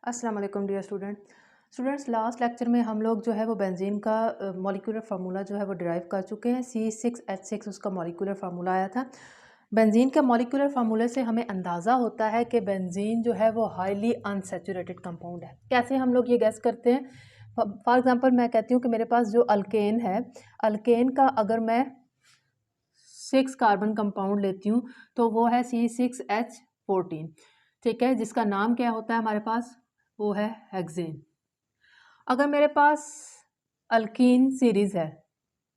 अस्सलाम वालेकुम dear students, last lecture में हम लोग जो है वो बेंजीन का मॉलिक्यूलर फार्मूला जो है वो डिराइव कर चुके हैं। C6H6 उसका मॉलिक्यूलर फार्मूला आया था। बेंजीन के मॉलिक्यूलर फार्मूले से हमें अंदाज़ा होता है कि बेंजीन जो है वो हाईली अनसैचुरेटेड कंपाउंड है। कैसे हम लोग ये गैस करते हैं? फॉर एग्जांपल मैं कहती हूँ कि मेरे पास जो अल्केन है, अल्केन का अगर मैं 6 कार्बन कंपाउंड लेती हूँ तो वो है C6H14, ठीक है, जिसका नाम क्या होता है हमारे पास? वो है हेक्सेन। अगर मेरे पास अल्कीन सीरीज है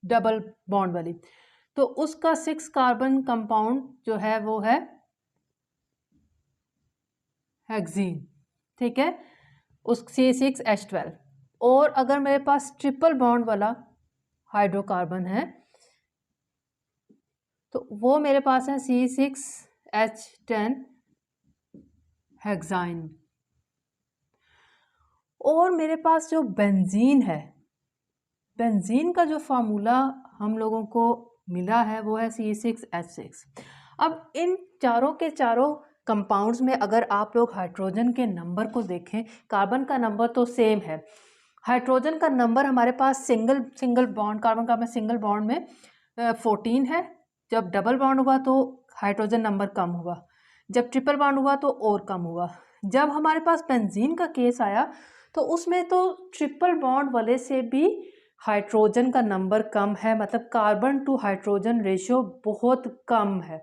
डबल बॉन्ड वाली, तो उसका 6 कार्बन कंपाउंड जो है वो है हेक्सीन, ठीक है, उस C6H12। और अगर मेरे पास ट्रिपल बॉन्ड वाला हाइड्रोकार्बन है तो वो मेरे पास है C6H10 हेक्साइन। और मेरे पास जो बेंजीन है, बेंजीन का जो फार्मूला हम लोगों को मिला है वो है C6H6। अब इन चारों के चारों कंपाउंड्स में अगर आप लोग हाइड्रोजन के नंबर को देखें, कार्बन का नंबर तो सेम है, हाइड्रोजन का नंबर हमारे पास सिंगल बॉन्ड, कार्बन का सिंगल बॉन्ड में 14 है। जब डबल बॉन्ड हुआ तो हाइड्रोजन नंबर कम हुआ, जब ट्रिपल बॉन्ड हुआ तो और कम हुआ। जब हमारे पास बेंजीन का केस आया तो उसमें तो ट्रिपल बॉन्ड वाले से भी हाइड्रोजन का नंबर कम है, मतलब कार्बन टू हाइड्रोजन रेशियो बहुत कम है।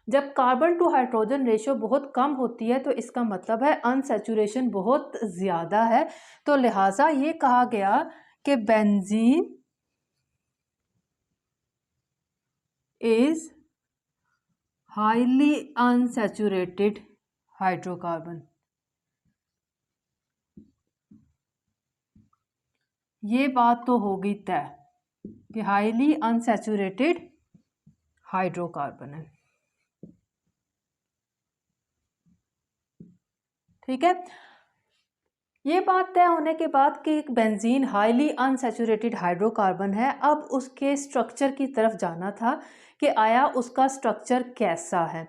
जब कार्बन टू हाइड्रोजन रेशियो बहुत कम होती है तो इसका मतलब है अनसैचुरेशन बहुत ज़्यादा है। तो लिहाजा ये कहा गया कि benzene is highly unsaturated hydrocarbon. ये बात तो होगी तय कि हाईली अनसैचुरेटेड हाइड्रोकार्बन है, ठीक है। ये बात तय होने के बाद कि बेंजीन हाईली अनसैचुरेटेड हाइड्रोकार्बन है, अब उसके स्ट्रक्चर की तरफ जाना था कि आया उसका स्ट्रक्चर कैसा है।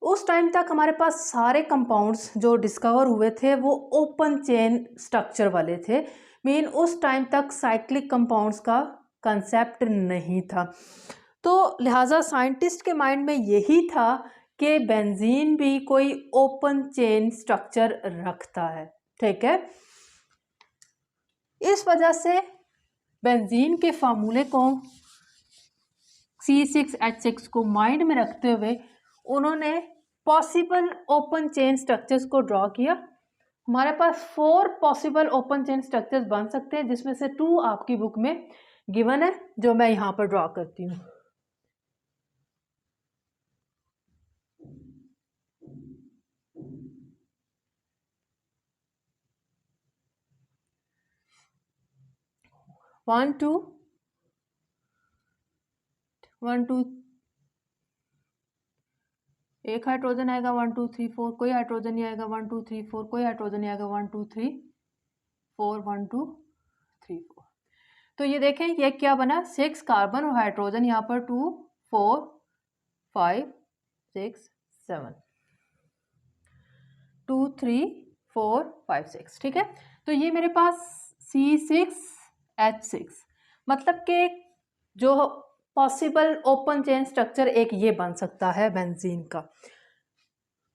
उस टाइम तक हमारे पास सारे कंपाउंड्स जो डिस्कवर हुए थे वो ओपन चेन स्ट्रक्चर वाले थे। मीन उस टाइम तक साइक्लिक कंपाउंड्स का कंसेप्ट नहीं था, तो लिहाजा साइंटिस्ट के माइंड में यही था कि बेंजीन भी कोई ओपन चेन स्ट्रक्चर रखता है, ठीक है। इस वजह से बेंजीन के फार्मूले को C6H6 को माइंड में रखते हुए उन्होंने पॉसिबल ओपन चेन स्ट्रक्चर्स को ड्रॉ किया। हमारे पास 4 पॉसिबल ओपन चेन स्ट्रक्चर्स बन सकते हैं, जिसमें से 2 आपकी बुक में गिवन है, जो मैं यहाँ पर ड्रॉ करती हूँ। वन टू एक हाइड्रोजन आएगा, 1 2 3 4, कोई हाइड्रोजन नहीं आएगा, 1 2 3 4, कोई हाइड्रोजन नहीं आएगा, 1 2 3 4, 1 2 3 4। तो ये देखें ये क्या बना, 6 कार्बन और हाइड्रोजन यहाँ पर 2 4 5 6 7 2 3 4 5 6, ठीक है। तो ये मेरे पास C6H6, मतलब कि जो पॉसिबल ओपन चेन स्ट्रक्चर एक ये बन सकता है बेंजीन का।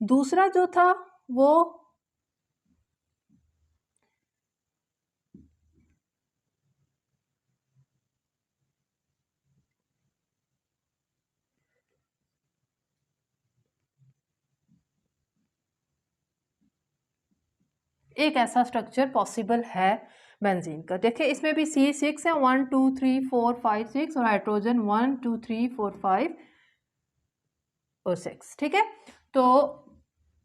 दूसरा जो था वो एक ऐसा स्ट्रक्चर पॉसिबल है बेंजीन का। देखिए इसमें भी C6 है, 1 2 3 4 5 6 और हाइड्रोजन 1 2 3 4 5 और 6, ठीक है। तो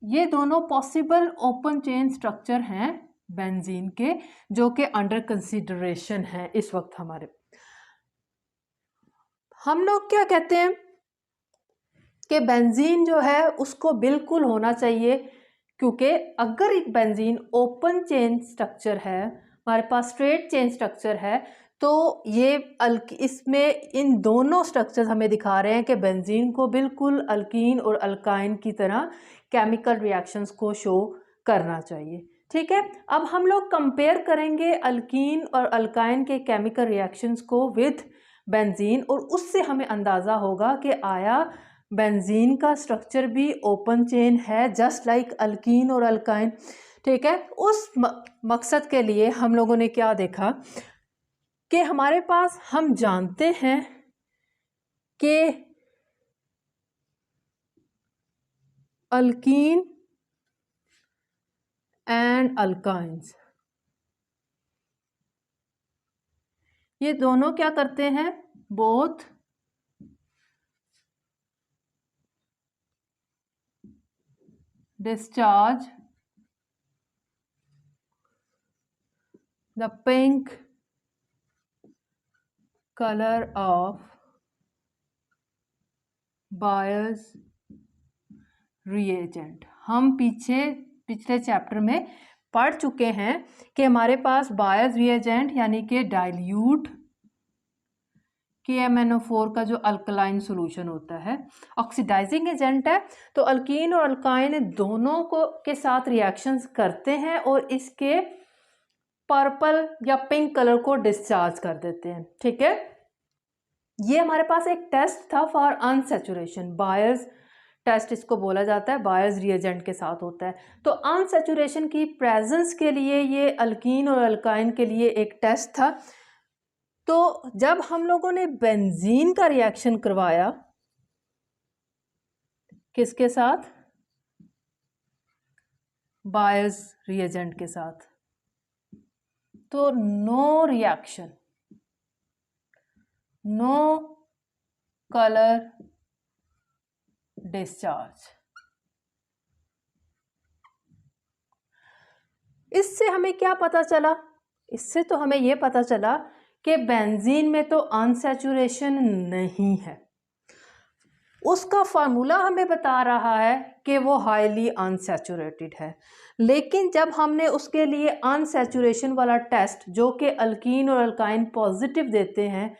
ये दोनों पॉसिबल ओपन चेन स्ट्रक्चर हैं बेंजीन के, जो कि अंडर कंसीडरेशन है इस वक्त हमारे। हम लोग क्या कहते हैं कि बेंजीन जो है उसको बिल्कुल होना चाहिए, क्योंकि अगर एक बेंजीन ओपन चेन स्ट्रक्चर है, हमारे पास स्ट्रेट चेन स्ट्रक्चर है, तो ये इसमें इन दोनों स्ट्रक्चर्स हमें दिखा रहे हैं कि बेंजीन को बिल्कुल अल्कीन और अल्काइन की तरह केमिकल रिएक्शंस को शो करना चाहिए, ठीक है, अब हम लोग कंपेयर करेंगे अल्कीन और अल्काइन के केमिकल रिएक्शंस को विद बेंजीन, और उससे हमें अंदाज़ा होगा कि आया बेंजीन का स्ट्रक्चर भी ओपन चेन है जस्ट लाइक अल्कीन और अल्काइन। ठीक है, उस मकसद के लिए हम लोगों ने क्या देखा कि हमारे पास, हम जानते हैं कि अल्कीन एंड अल्काइंस ये दोनों क्या करते हैं, both discharge the pink colour of buyers reagent. हम पिछले चैप्टर में पढ़ चुके हैं कि हमारे पास बायर्स रिएजेंट यानी कि डाइल्यूट KMnO4 का जो अल्कलाइन सॉल्यूशन होता है, ऑक्सीडाइजिंग एजेंट है, तो अल्कीन और अल्काइन दोनों को के साथ रिएक्शंस करते हैं और इसके पर्पल या पिंक कलर को डिस्चार्ज कर देते हैं। ठीक है, ये हमारे पास एक टेस्ट था फॉर अनसैचुरेशन, बायर्स टेस्ट इसको बोला जाता है, बायर्स रिएजेंट के साथ होता है। तो अनसैचुरेशन की प्रेजेंस के लिए ये अल्कीन और अल्काइन के लिए एक टेस्ट था। तो जब हम लोगों ने बेंजीन का रिएक्शन करवाया किसके साथ, बायर्स रिएजेंट के साथ, तो no reaction, no colour discharge. इससे हमें क्या पता चला, इससे तो हमें यह पता चला कि बेंजीन में तो अनसैचुरेशन नहीं है, उसका फार्मूला हमें बता रहा है कि वो हाईली अनसैचुरेटेड है। लेकिन जब हमने उसके लिए अनसैचुरेशन वाला टेस्ट जो कि अल्कीन और अल्काइन पॉजिटिव देते हैं,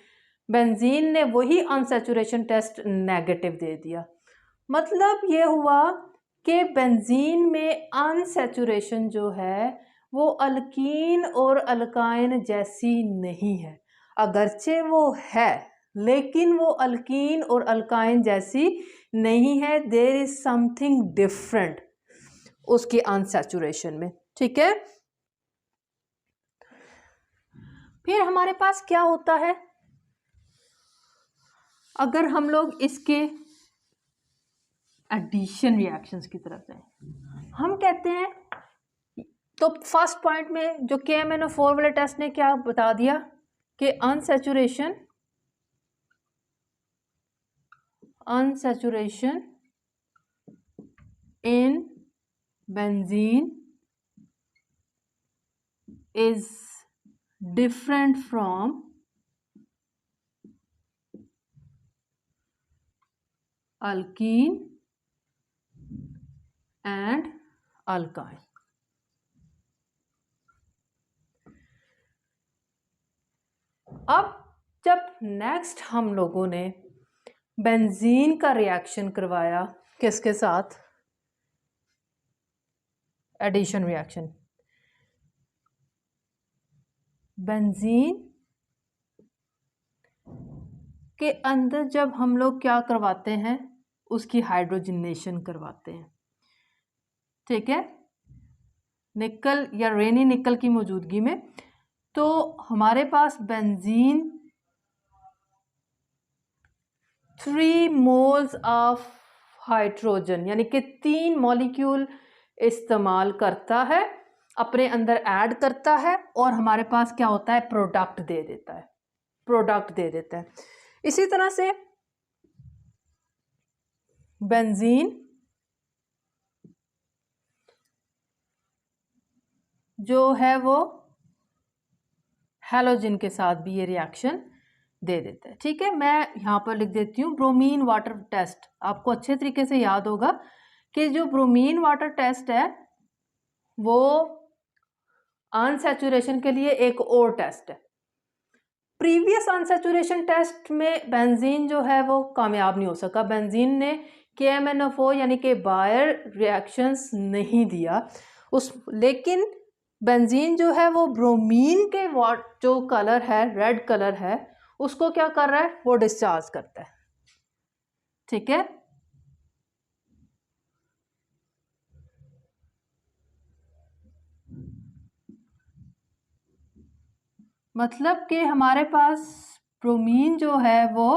बेंजीन ने वही अनसैचुरेशन टेस्ट नेगेटिव दे दिया। मतलब ये हुआ कि बेंजीन में अनसैचुरेशन जो है वो अल्कीन और अल्काइन जैसी नहीं है, अगरचे वो है लेकिन वो अल्कीन और अल्काइन जैसी नहीं है। देयर इज समथिंग डिफरेंट उसकी अनसैचुरेशन में। ठीक है, फिर हमारे पास क्या होता है, अगर हम लोग इसके एडिशन रिएक्शंस की तरफ जाएं, हम कहते हैं, तो फर्स्ट पॉइंट में जो KMnO4 वाले टेस्ट ने क्या बता दिया कि unsaturation in benzene is different from alkyne and alkyne. अब जब नेक्स्ट हम लोगों ने बेंजीन का रिएक्शन करवाया किसके साथ, एडिशन रिएक्शन, बेंजीन के अंदर जब हम लोग क्या करवाते हैं, उसकी हाइड्रोजनेशन करवाते हैं। ठीक है, निकल या रेनी निकल की मौजूदगी में, तो हमारे पास बेंजीन 3 मोल्स ऑफ हाइड्रोजन यानी कि 3 मॉलिक्यूल इस्तेमाल करता है, अपने अंदर ऐड करता है और हमारे पास क्या होता है, प्रोडक्ट दे देता है। इसी तरह से बेंजीन जो है वो हैलोजन के साथ भी ये रिएक्शन दे देता है। ठीक है, मैं यहाँ पर लिख देती हूँ ब्रोमीन वाटर टेस्ट। आपको अच्छे तरीके से याद होगा कि जो ब्रोमीन वाटर टेस्ट है वो अनसैचुरेशन के लिए एक और टेस्ट है। प्रीवियस अनसैचुरेशन टेस्ट में बेंजीन जो है वो कामयाब नहीं हो सका, बेंजीन ने KMnO4 यानी कि बायर रिएक्शंस नहीं दिया। लेकिन बेंजीन जो है वो ब्रोमीन के जो कलर है, रेड कलर है, उसको क्या कर रहा है, वो डिस्चार्ज करता है। ठीक है, मतलब कि हमारे पास ब्रोमीन जो है वो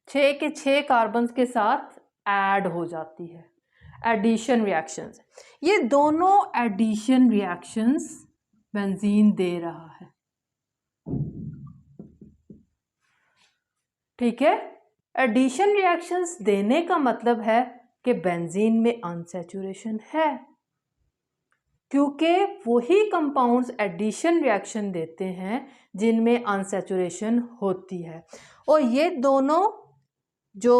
छः के छः कार्बन के साथ ऐड हो जाती है। एडिशन रिएक्शंस, ये दोनों एडिशन रिएक्शंस बेंजीन दे रहा है। ठीक है, एडिशन रिएक्शंस देने का मतलब है कि बेंजीन में अनसैचुरेशन है, क्योंकि वही कंपाउंड्स एडिशन रिएक्शन देते हैं जिनमें अनसैचुरेशन होती है। और ये दोनों जो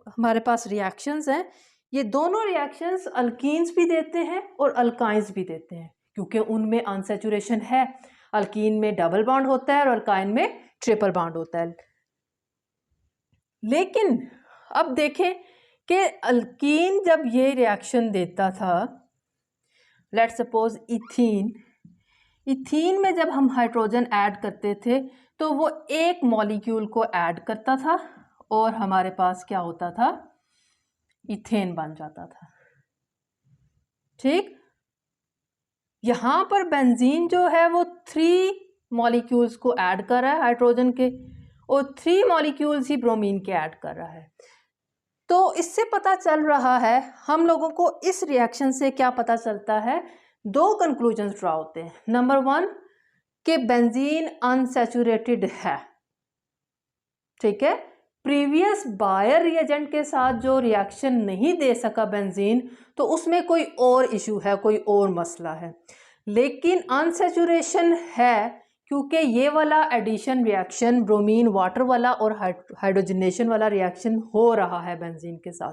हमारे पास रिएक्शंस हैं, ये दोनों रिएक्शंस अल्कीन्स भी देते हैं और अल्काइंस भी देते हैं, क्योंकि उनमें अनसैचुरेशन है। अल्कीन में डबल बॉन्ड होता है और अल्काइन में ट्रिपल बॉन्ड होता है। लेकिन अब देखें कि अल्कीन जब ये रिएक्शन देता था, लेट्स सपोज इथीन में जब हम हाइड्रोजन ऐड करते थे तो वो एक मॉलिक्यूल को ऐड करता था और हमारे पास क्या होता था, इथेन बन जाता था। ठीक, यहाँ पर बेंजीन जो है वो 3 मॉलिक्यूल्स को ऐड कर रहा है हाइड्रोजन के, और 3 मॉलिक्यूल्स ही ब्रोमीन के ऐड कर रहा है। तो इससे पता चल रहा है, हम लोगों को इस रिएक्शन से क्या पता चलता है, 2 कंक्लूजन्स ड्रा होते हैं। नंबर 1 कि बेंजीन अनसैचुरेटेड है। ठीक है, प्रीवियस बायर रिएजेंट के साथ जो रिएक्शन नहीं दे सका बेंजीन, तो उसमें कोई और इशू है, कोई और मसला है। लेकिन अनसैचुरेशन है क्योंकि ये वाला एडिशन रिएक्शन ब्रोमीन वाटर वाला और हाइड्रोजनेशन वाला रिएक्शन हो रहा है बेंजीन के साथ।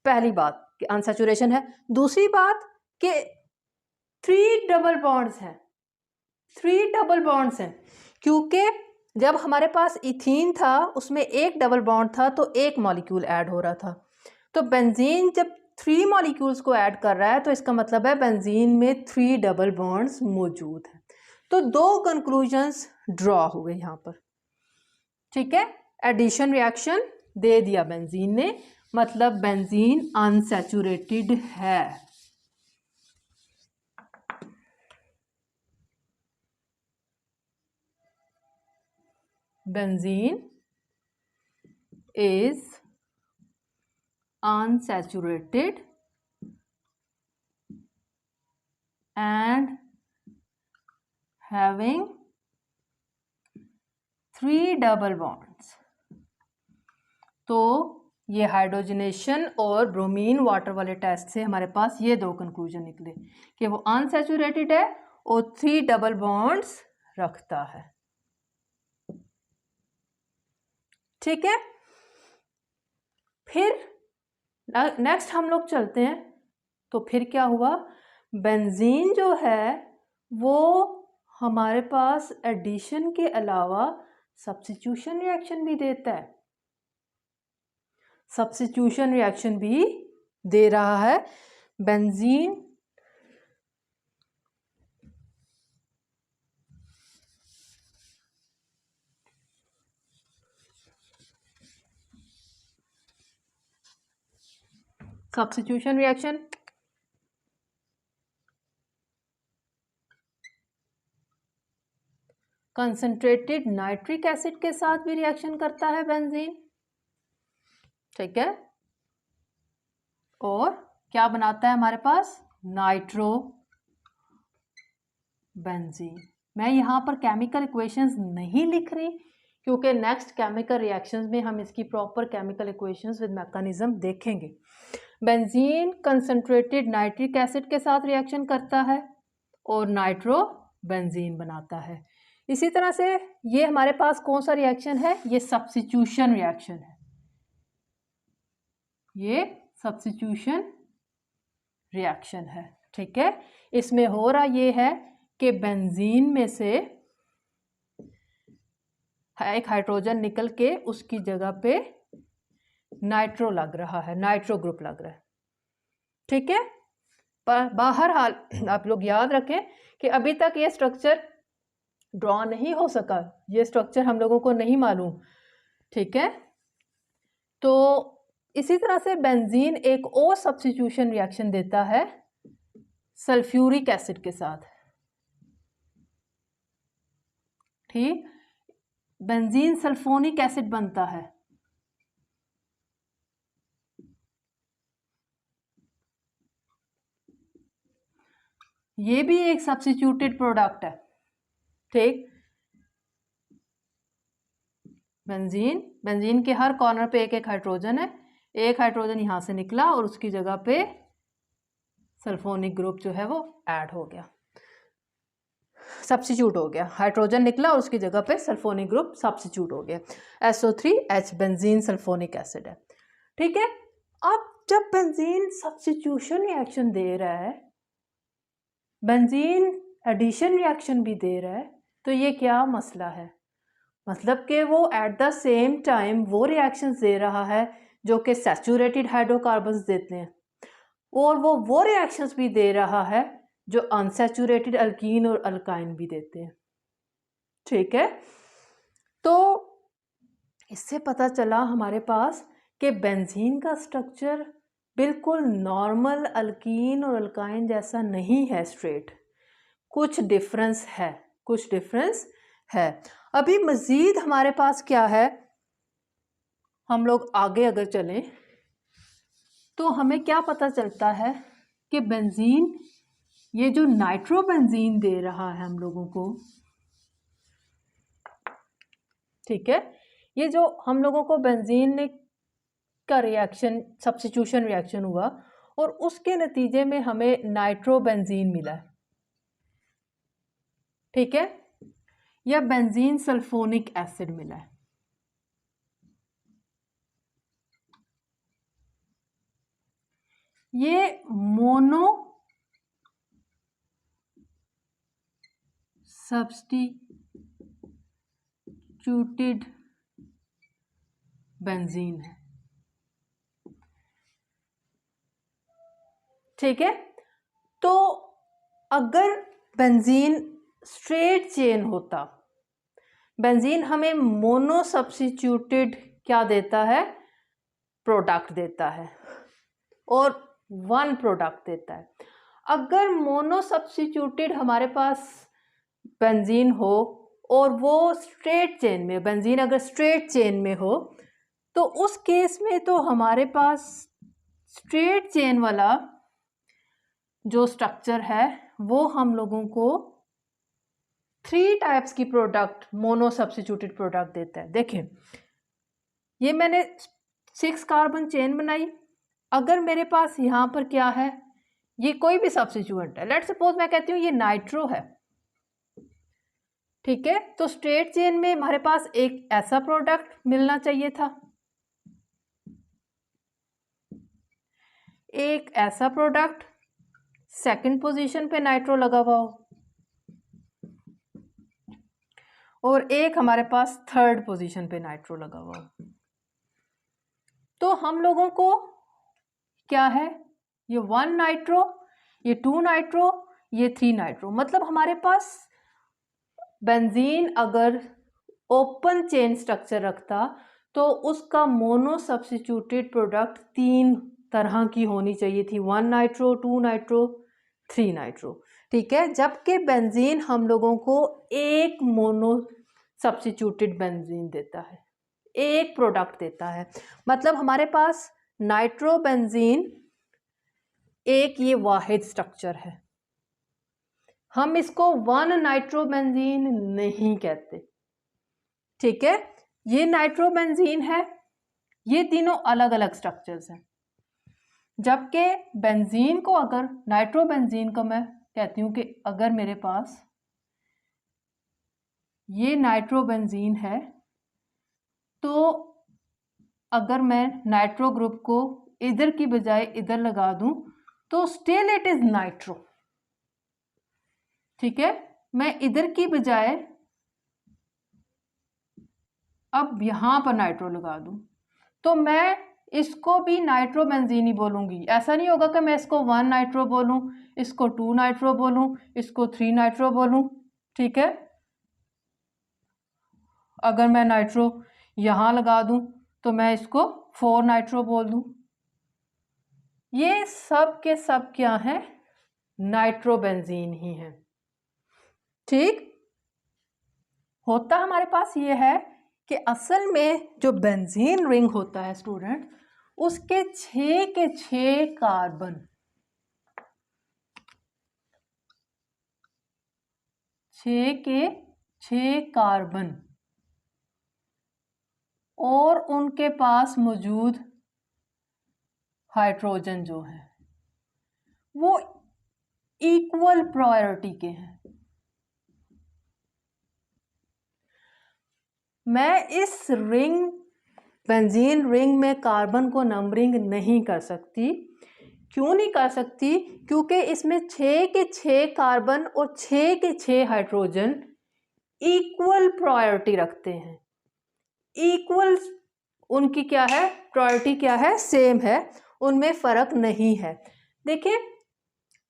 पहली बात कि अनसैचुरेशन है। दूसरी बात कि 3 डबल बॉन्ड्स हैं, 3 डबल बॉन्ड्स हैं, क्योंकि जब हमारे पास इथीन था उसमें एक डबल बॉन्ड था तो एक मॉलिक्यूल ऐड हो रहा था। तो बेंजीन जब 3 मॉलिक्यूल्स को ऐड कर रहा है तो इसका मतलब है बेंजीन में 3 डबल बॉन्ड्स मौजूद हैं। तो 2 कंक्लूजन्स ड्रॉ हुए यहाँ पर। ठीक है, एडिशन रिएक्शन दे दिया बेंजीन ने, मतलब बेंजीन अनसैचुरेटेड है। Benzene is unsaturated and having 3 double bonds। तो ये हाइड्रोजनेशन और ब्रोमीन वाटर वाले टेस्ट से हमारे पास ये 2 कंक्लूजन निकले कि वो अनसैचुरेटेड है और 3 डबल बॉन्ड्स रखता है। ठीक है, फिर नेक्स्ट हम लोग चलते हैं। तो फिर क्या हुआ, बेंजीन जो है वो हमारे पास एडिशन के अलावा सब्स्टिट्यूशन रिएक्शन भी देता है, सब्स्टिट्यूशन रिएक्शन भी दे रहा है। Benzene substitution reaction, concentrated nitric acid के साथ भी रिएक्शन करता है बेंजीन। ठीक है, और क्या बनाता है हमारे पास, नाइट्रो बेंजीन। मैं यहाँ पर केमिकल इक्वेशंस नहीं लिख रही क्योंकि नेक्स्ट केमिकल रिएक्शंस में हम इसकी proper chemical equations with mechanism देखेंगे। बेंजीन कंसंट्रेटेड नाइट्रिक एसिड के साथ रिएक्शन करता है और नाइट्रो बेंजीन बनाता है। इसी तरह से ये हमारे पास कौन सा रिएक्शन है, ये सब्स्टिट्यूशन रिएक्शन है। ये सब्स्टिट्यूशन रिएक्शन है। ठीक है, इसमें हो रहा ये है कि बेंजीन में से एक हाइड्रोजन निकल के उसकी जगह पे नाइट्रो लग रहा है, नाइट्रो ग्रुप लग रहा है। ठीक है, पर बहरहाल आप लोग याद रखें कि अभी तक ये स्ट्रक्चर ड्रॉ नहीं हो सका, ये स्ट्रक्चर हम लोगों को नहीं मालूम। ठीक है, तो इसी तरह से बेंजीन एक और सब्स्टिट्यूशन रिएक्शन देता है सल्फ्यूरिक एसिड के साथ। ठीक, बेंजीन सल्फोनिक एसिड बनता है। ये भी एक सब्स्टिट्यूटेड प्रोडक्ट है। ठीक, बेंजीन के हर कॉर्नर पे एक एक हाइड्रोजन है, एक हाइड्रोजन यहां से निकला और उसकी जगह पे सल्फोनिक ग्रुप जो है वो ऐड हो गया, सब्स्टिट्यूट हो गया। हाइड्रोजन निकला और उसकी जगह पे सल्फोनिक ग्रुप सब्स्टिट्यूट हो गया। SO3H बेंजीन सल्फोनिक एसिड है। ठीक है, अब जब बेंजीन सब्स्टिट्यूशन रिएक्शन दे रहा है, बेंजीन एडिशन रिएक्शन भी दे रहा है, तो ये क्या मसला है? मतलब कि वो एट द सेम टाइम वो रिएक्शंस दे रहा है जो कि सैचुरेटेड हाइड्रोकार्बन्स देते हैं, और वो रिएक्शंस भी दे रहा है जो अनसैचुरेटेड अल्कीन और अल्काइन भी देते हैं। ठीक है, तो इससे पता चला हमारे पास कि बेंजीन का स्ट्रक्चर बिल्कुल नॉर्मल अल्कीन और अल्काइन जैसा नहीं है स्ट्रेट, कुछ डिफरेंस है, कुछ डिफरेंस है। अभी मज़ीद हमारे पास क्या है, हम लोग आगे अगर चलें तो हमें क्या पता चलता है कि बेंजीन, ये जो नाइट्रो बेंजीन दे रहा है हम लोगों को, ठीक है, ये जो हम लोगों को बेंजीन ने का रिएक्शन सब्स्टिट्यूशन रिएक्शन हुआ और उसके नतीजे में हमें नाइट्रो बेंजीन मिला, ठीक है, या बेंजीन सल्फोनिक एसिड मिला है। ये मोनो सब्स्टिट्यूटेड बेंजीन है। ठीक है, तो अगर बेंजीन स्ट्रेट चेन होता, बेंजीन हमें मोनो सब्स्टिट्यूटेड क्या देता है, प्रोडक्ट देता है, और वन प्रोडक्ट देता है। अगर मोनो सब्स्टिट्यूटेड हमारे पास बेंजीन हो और वो स्ट्रेट चेन में, बेंजीन अगर स्ट्रेट चेन में हो, तो उस केस में तो हमारे पास स्ट्रेट चेन वाला जो स्ट्रक्चर है वो हम लोगों को 3 टाइप्स की प्रोडक्ट, मोनो सब्स्टिट्यूटेड प्रोडक्ट देता है। देखें, ये मैंने 6 कार्बन चेन बनाई, अगर मेरे पास यहाँ पर क्या है, ये कोई भी सब्स्टिट्यूएंट है, लेट्स सपोज मैं कहती हूँ ये नाइट्रो है, ठीक है, तो स्ट्रेट चेन में हमारे पास एक ऐसा प्रोडक्ट मिलना चाहिए था, एक ऐसा प्रोडक्ट सेकंड पोजीशन पे नाइट्रो लगा हुआ हो, और एक हमारे पास थर्ड पोजीशन पे नाइट्रो लगा हुआ हो। तो हम लोगों को क्या है, ये 1 नाइट्रो, ये 2 नाइट्रो, ये 3 नाइट्रो, मतलब हमारे पास बेंजीन अगर ओपन चेन स्ट्रक्चर रखता तो उसका मोनो सब्स्टिट्यूटेड प्रोडक्ट 3 तरह की होनी चाहिए थी, 1 नाइट्रो, 2 नाइट्रो, 3 नाइट्रो। ठीक है, जबकि बेंजीन हम लोगों को एक मोनो सब्स्टिट्यूटेड बेंजीन देता है, एक प्रोडक्ट देता है, मतलब हमारे पास नाइट्रो बेंजीन एक ये वाहिद स्ट्रक्चर है, हम इसको 1 नाइट्रो बेंजीन नहीं कहते। ठीक है, ये नाइट्रो बेंजीन है, ये तीनों अलग अलग स्ट्रक्चर्स हैं, जबकि बेंजीन को, अगर नाइट्रो बेंजीन को मैं कहती हूँ कि अगर मेरे पास ये नाइट्रो बेंजीन है, तो अगर मैं नाइट्रो ग्रुप को इधर की बजाय इधर लगा दूं तो स्टिल इट इज नाइट्रो। ठीक है, मैं इधर की बजाय अब यहां पर नाइट्रो लगा दूं तो मैं इसको भी नाइट्रोबेंजीन ही बोलूँगी। ऐसा नहीं होगा कि मैं इसको 1 नाइट्रो बोलूँ, इसको 2 नाइट्रो बोलूँ, इसको 3 नाइट्रो बोलूँ। ठीक है, अगर मैं नाइट्रो यहाँ लगा दूँ तो मैं इसको 4 नाइट्रो बोल दूँ। ये सब के सब क्या हैं? नाइट्रोबेंजीन ही हैं। ठीक, होता हमारे पास ये है कि असल में जो बेंजीन रिंग होता है स्टूडेंट, उसके 6 के 6 कार्बन, 6 के 6 कार्बन और उनके पास मौजूद हाइड्रोजन जो है वो इक्वल प्रायोरिटी के हैं। मैं इस रिंग, बेंजीन रिंग में कार्बन को नंबरिंग नहीं कर सकती। क्यों नहीं कर सकती? क्योंकि इसमें 6 के 6 कार्बन और 6 के 6 हाइड्रोजन इक्वल प्रायोरिटी रखते हैं। इक्वल उनकी क्या है? प्रायोरिटी क्या है? सेम है, उनमें फर्क नहीं है। देखिए,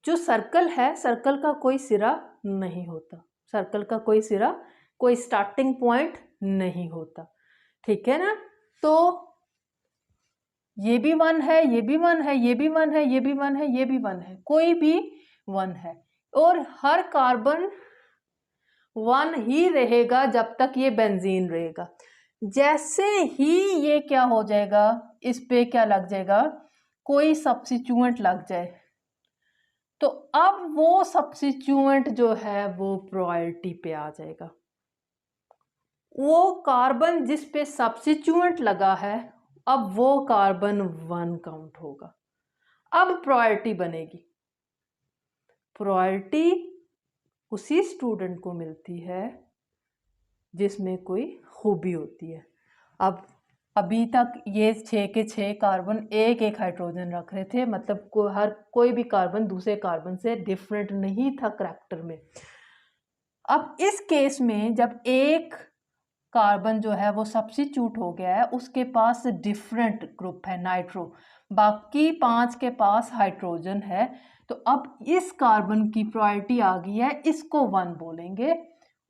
जो सर्कल है, सर्कल का कोई सिरा नहीं होता, सर्कल का कोई सिरा, कोई स्टार्टिंग पॉइंट नहीं होता। ठीक है ना? तो ये भी 1 है, ये भी 1 है, ये भी 1 है, ये भी 1 है, ये भी 1 है, कोई भी 1 है, और हर कार्बन 1 ही रहेगा जब तक ये बेंजीन रहेगा। जैसे ही ये क्या हो जाएगा, इस पे क्या लग जाएगा, कोई सब्स्टिट्यूएंट लग जाए, तो अब वो सब्स्टिट्यूएंट जो है वो प्रायोरिटी पे आ जाएगा। वो कार्बन जिस पे सब्स्टिट्यूएंट लगा है, अब वो कार्बन 1 काउंट होगा। अब प्रायोरिटी बनेगी। प्रायोरिटी उसी स्टूडेंट को मिलती है जिसमें कोई खूबी होती है। अब अभी तक ये 6 के 6 कार्बन एक एक हाइड्रोजन रख रहे थे, मतलब कोई भी कार्बन दूसरे कार्बन से डिफरेंट नहीं था करैक्टर में। अब इस केस में जब एक कार्बन जो है वो सब्स्टिट्यूट हो गया है, उसके पास डिफरेंट ग्रुप है नाइट्रो, बाकी 5 के पास हाइड्रोजन है, तो अब इस कार्बन की प्रायोरिटी आ गई है, इसको 1 बोलेंगे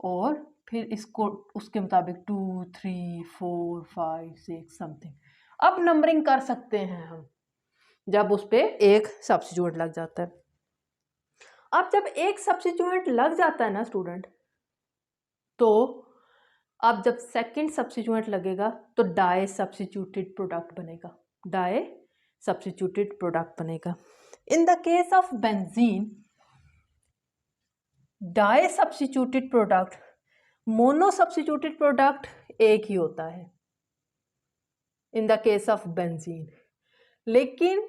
और फिर इसको उसके मुताबिक 2 3 4 5 6 समथिंग। अब नंबरिंग कर सकते हैं हम जब उस पर एक सब्स्टिट्यूएंट लग जाता है। अब जब एक सब्स्टिट्यूएंट लग जाता है ना स्टूडेंट, तो अब जब सेकंड सब्स्टिट्यूएंट लगेगा तो डाई सब्स्टिट्यूटेड प्रोडक्ट बनेगा, डाई सब्स्टिट्यूटेड प्रोडक्ट बनेगा। In the case of benzene, di substituted product, mono substituted product एक ही होता है in the case of benzene, लेकिन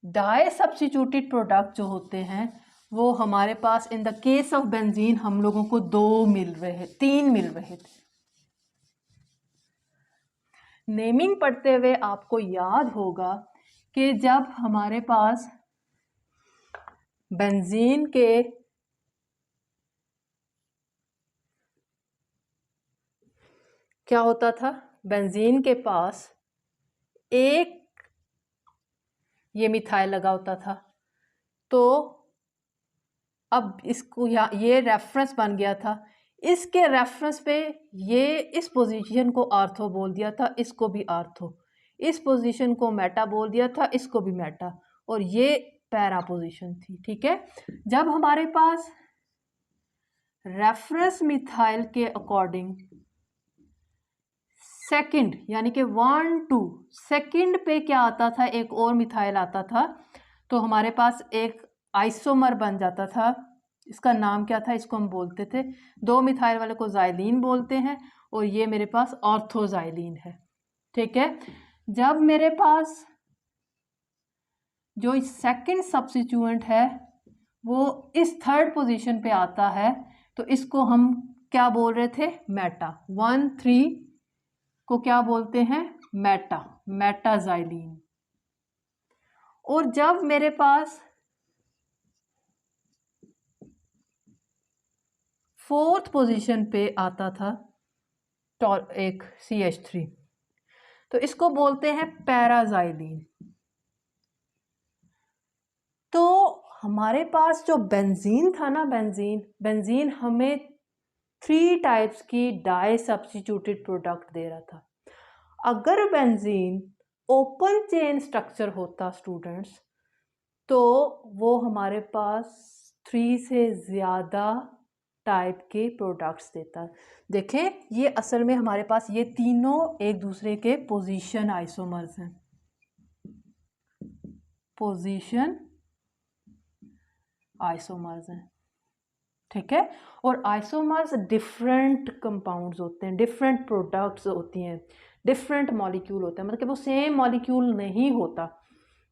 डाई सब्स्टिट्यूटेड प्रोडक्ट जो होते हैं वो हमारे पास in the case of benzene हम लोगों को 3 मिल रहे थे। नेमिंग पढ़ते हुए आपको याद होगा कि जब हमारे पास बेंजीन के क्या होता था, बेंजीन के पास एक ये मिथाइल लगा होता था, तो अब इसको ये रेफरेंस बन गया था, इसके रेफरेंस पे ये इस पोजीशन को आर्थो बोल दिया था, इसको भी आर्थो, इस पोजीशन को मेटा बोल दिया था, इसको भी मेटा, और ये पैरा पोजीशन थी। ठीक है, जब हमारे पास रेफरेंस मिथाइल के अकॉर्डिंग सेकंड यानी कि 1 2 सेकंड पे क्या आता था, एक और मिथाइल आता था, तो हमारे पास एक आइसोमर बन जाता था। इसका नाम क्या था, इसको हम बोलते थे, 2 मिथाइल वाले को जाइलीन बोलते हैं, और ये मेरे पास ऑर्थोजाइलीन है। ठीक है, जब मेरे पास जो सेकंड सब्स्टिट्यूएंट है वो इस थर्ड पोजीशन पे आता है, तो इसको हम क्या बोल रहे थे, मेटा। 1 3 को क्या बोलते हैं, मेटा, मेटाजाइलीन। और जब मेरे पास फोर्थ पोजीशन पे आता था एक CH3, तो इसको बोलते हैं पैराज़ाइलीन। तो हमारे पास जो बेंजीन था ना, बेंजीन हमें 3 टाइप्स की डाई सब्स्टिट्यूटेड प्रोडक्ट दे रहा था। अगर बेंजीन ओपन चेन स्ट्रक्चर होता स्टूडेंट्स, तो वो हमारे पास 3 से ज़्यादा टाइप के प्रोडक्ट्स देता। देखें, ये असल में हमारे पास ये तीनों एक दूसरे के पोजीशन आइसोमर्स हैं, पोजीशन आइसोमर्स हैं, ठीक है। और आइसोमर्स डिफरेंट कंपाउंड्स होते हैं, डिफरेंट प्रोडक्ट्स होती हैं, डिफरेंट मॉलिक्यूल होते हैं, मतलब कि वो सेम मॉलिक्यूल नहीं होता,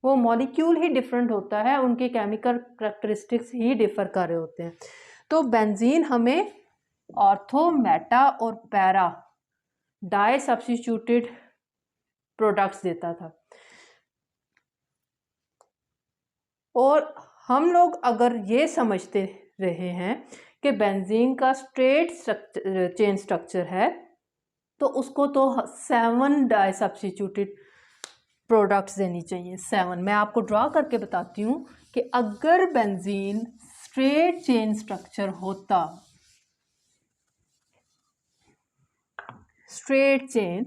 वो मॉलिक्यूल ही डिफरेंट होता है, उनके केमिकल करैक्टरिस्टिक्स ही डिफर कर रहे होते हैं। तो बेंजीन हमें ऑर्थो, मेटा और पैरा डाई सब्स्टिट्यूटेड प्रोडक्ट्स देता था। और हम लोग अगर ये समझते रहे हैं कि बेंजीन का स्ट्रेट चेन स्ट्रक्चर है, तो उसको तो 7 डाई सब्स्टिट्यूटेड प्रोडक्ट्स देनी चाहिए, 7। मैं आपको ड्रा करके बताती हूँ कि अगर बेंजीन स्ट्रेट चेन स्ट्रक्चर होता, स्ट्रेट चेन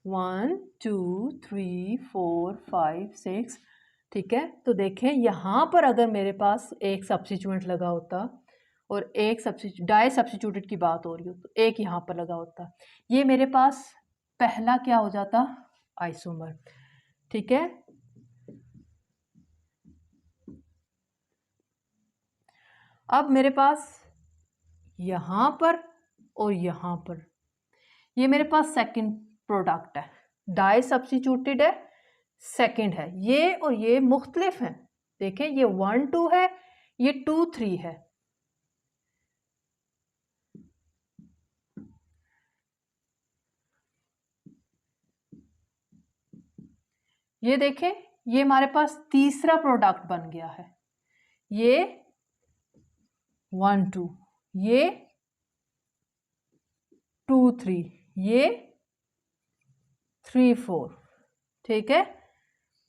1 2 3 4 5 6, ठीक है। तो देखें, यहाँ पर अगर मेरे पास एक सब्स्टिट्यूएंट लगा होता और एक डाई सब्स्टिट्यूटेड की बात हो रही हो, तो एक यहाँ पर लगा होता, ये मेरे पास पहला क्या हो जाता, आइसोमर, ठीक है। अब मेरे पास यहाँ पर और यहाँ पर ये मेरे पास सेकंड प्रोडक्ट है, डाई सब्स्टिट्यूटेड है, सेकंड है। ये और ये मुख्तलिफ हैं, देखें, ये 1 2 है, ये 2 3 है। ये देखें, ये हमारे पास तीसरा प्रोडक्ट बन गया है, ये 1 2, ये 2 3, ये 3 4, ठीक है।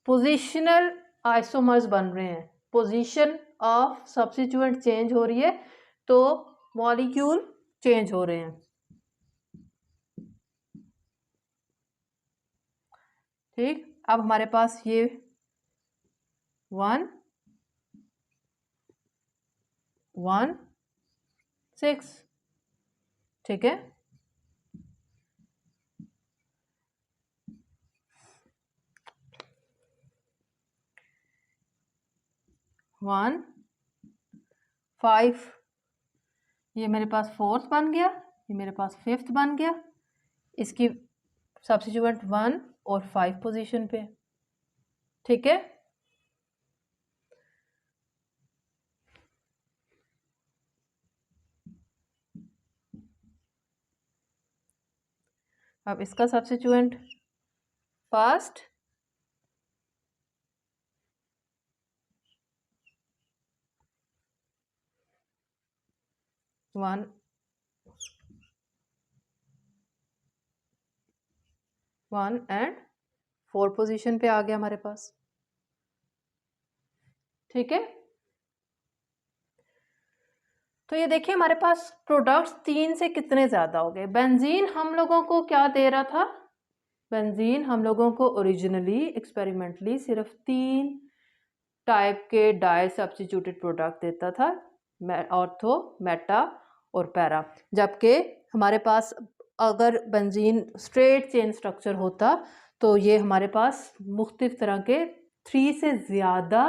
पोजिशनल आइसोमर्स बन रहे हैं, पोजीशन ऑफ सब्स्टिट्यूएंट चेंज हो रही है, तो मॉलिक्यूल चेंज हो रहे हैं, ठीक। अब हमारे पास ये 1 1 6, ठीक है। वन 5, ये मेरे पास 4th बन गया, ये मेरे पास 5th बन गया, इसकी सब्स्टिट्यूएंट 1 और 5 पोजीशन पे, ठीक है। अब इसका substituent first, one 1 and 4 position पे आ गया हमारे पास, ठीक है। तो ये देखिए, हमारे पास प्रोडक्ट्स 3 से कितने ज़्यादा हो गए। बेंजीन हम लोगों को क्या दे रहा था, बेंजीन हम लोगों को ओरिजिनली एक्सपेरिमेंटली सिर्फ 3 टाइप के डाई सब्स्टिट्यूटेड प्रोडक्ट देता था, ऑर्थो, मेटा और पैरा। जबकि हमारे पास अगर बेंजीन स्ट्रेट चेन स्ट्रक्चर होता, तो ये हमारे पास मुख्तलिफ तरह के 3 से ज़्यादा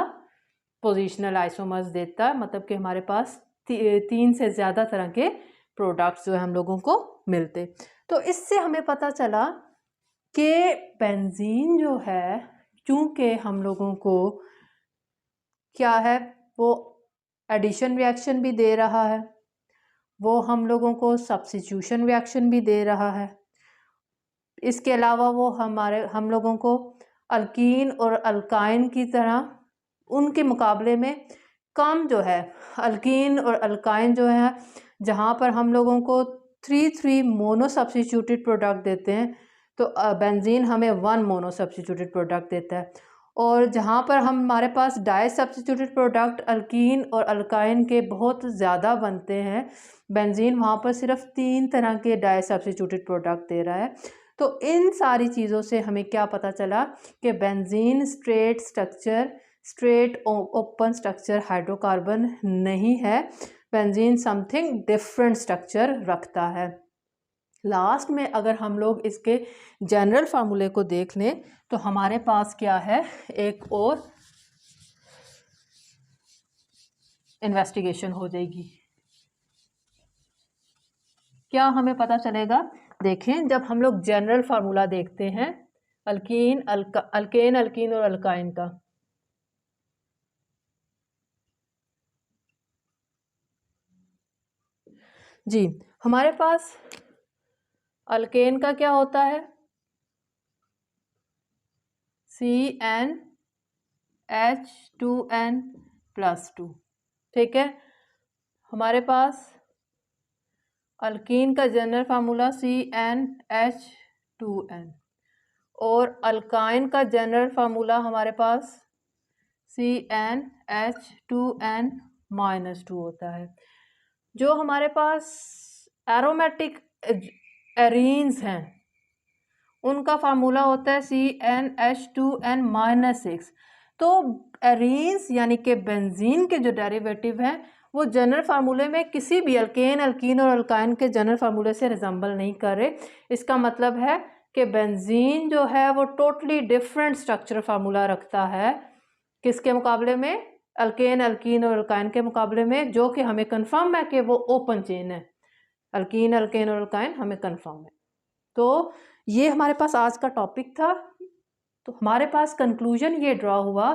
पोजिशनल आइसोमर्स देता, मतलब कि हमारे पास 3 से ज़्यादा तरह के प्रोडक्ट्स जो है हम लोगों को मिलते। तो इससे हमें पता चला कि बेंजीन जो है, चूँकि हम लोगों को क्या है, वो एडिशन रिएक्शन भी दे रहा है, वो हम लोगों को सब्स्टिट्यूशन रिएक्शन भी दे रहा है, इसके अलावा वो हम लोगों को अल्कीन और अल्काइन की तरह उनके मुकाबले में कम जो है, अल्कीन और अल्काइन जो है, जहाँ पर हम लोगों को 3 3 मोनो सब्स्टिट्यूटेड प्रोडक्ट देते हैं, तो बेंजीन हमें 1 मोनो सब्स्टिट्यूटेड प्रोडक्ट देता है। और जहाँ पर हमारे पास डाई सब्स्टिट्यूटेड प्रोडक्ट अल्कीन और अल्काइन के बहुत ज़्यादा बनते हैं, बेंजीन वहाँ पर सिर्फ 3 तरह के डाई सब्स्टिट्यूटेड प्रोडक्ट दे रहा है। तो इन सारी चीज़ों से हमें क्या पता चला कि benzene straight open structure hydrocarbon नहीं है, बेंजीन समथिंग डिफरेंट स्ट्रक्चर रखता है। लास्ट में अगर हम लोग इसके जनरल फार्मूले को देख लें तो हमारे पास क्या है, एक और इन्वेस्टिगेशन हो जाएगी। क्या हमें पता चलेगा, देखें जब हम लोग जनरल फार्मूला देखते हैं अल्कीन अल्कीन और अल्काइन का, जी हमारे पास अल्केन का क्या होता है, CnH2n+2, ठीक है। हमारे पास अल्कीन का जनरल फार्मूला CnH2n और अल्काइन का जनरल फार्मूला हमारे पास CnH2n-2 होता है। जो हमारे पास एरोमेटिक एरीन्स हैं उनका फार्मूला होता है CnH2n-6। तो एरीन्स यानी कि बेंजीन के जो डेरिवेटिव हैं वो जनरल फार्मूले में किसी भी अल्कीन और अल्काइन के जनरल फार्मूले से रिजम्बल नहीं कर रहे। इसका मतलब है कि बेंजीन जो है वो टोटली डिफरेंट स्ट्रक्चर फार्मूला रखता है किसके मुकाबले में, अल्कीन और अल्काइन के मुकाबले में, जो कि हमें कंफर्म है कि वो ओपन चेन है। अल्कीन और अल्काइन हमें कंफर्म है। तो ये हमारे पास आज का टॉपिक था। तो हमारे पास कंक्लूजन ये ड्रॉ हुआ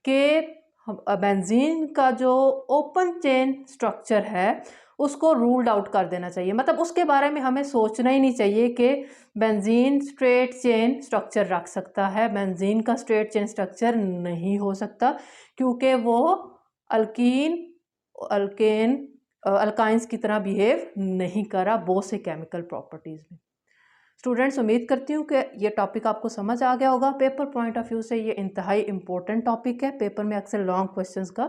कि बेंजीन का जो ओपन चेन स्ट्रक्चर है उसको रूल्ड आउट कर देना चाहिए, मतलब उसके बारे में हमें सोचना ही नहीं चाहिए कि बेंजीन स्ट्रेट चेन स्ट्रक्चर रख सकता है। बेंजीन का स्ट्रेट चेन स्ट्रक्चर नहीं हो सकता क्योंकि वो अल्काइंस की तरह बिहेव नहीं करा बहुत से केमिकल प्रॉपर्टीज़ में। स्टूडेंट्स, उम्मीद करती हूँ कि ये टॉपिक आपको समझ आ गया होगा। पेपर पॉइंट ऑफ व्यू से ये इंतहाई इम्पोर्टेंट टॉपिक है, पेपर में अक्सर लॉन्ग क्वेश्चंस का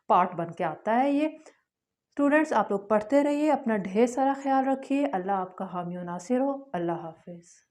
पार्ट बन के आता है ये। स्टूडेंट्स, आप लोग पढ़ते रहिए, अपना ढेर सारा ख्याल रखिए। अल्लाह आपका हामी और नासिर हो। अल्लाह हाफिज़।